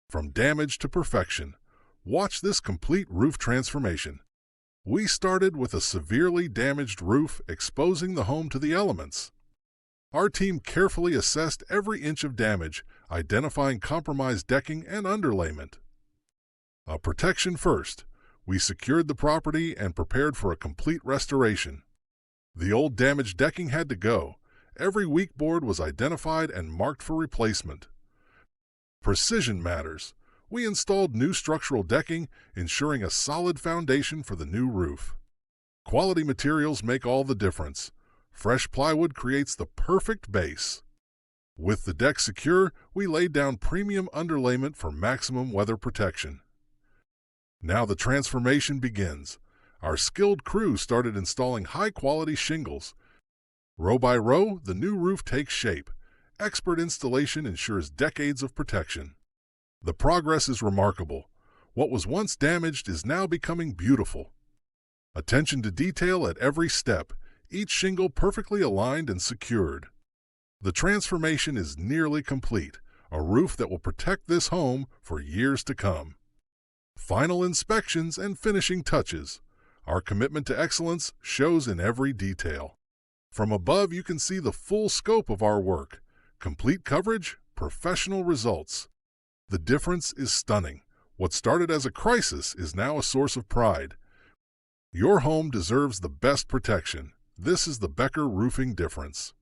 From damage to perfection, watch this complete roof transformation. We started with a severely damaged roof, exposing the home to the elements. Our team carefully assessed every inch of damage, identifying compromised decking and underlayment. Protection first, we secured the property and prepared for a complete restoration. The old damaged decking had to go. Every weak board was identified and marked for replacement. Precision matters. We installed new structural decking, ensuring a solid foundation for the new roof. Quality materials make all the difference. Fresh plywood creates the perfect base. With the deck secure, we laid down premium underlayment for maximum weather protection. Now the transformation begins. Our skilled crew started installing high-quality shingles. Row by row, the new roof takes shape. Expert installation ensures decades of protection. The progress is remarkable. What was once damaged is now becoming beautiful. Attention to detail at every step, each shingle perfectly aligned and secured. The transformation is nearly complete, a roof that will protect this home for years to come. Final inspections and finishing touches. Our commitment to excellence shows in every detail. From above, you can see the full scope of our work. Complete coverage, professional results. The difference is stunning. What started as a crisis is now a source of pride. Your home deserves the best protection. This is the Becker Roofing difference.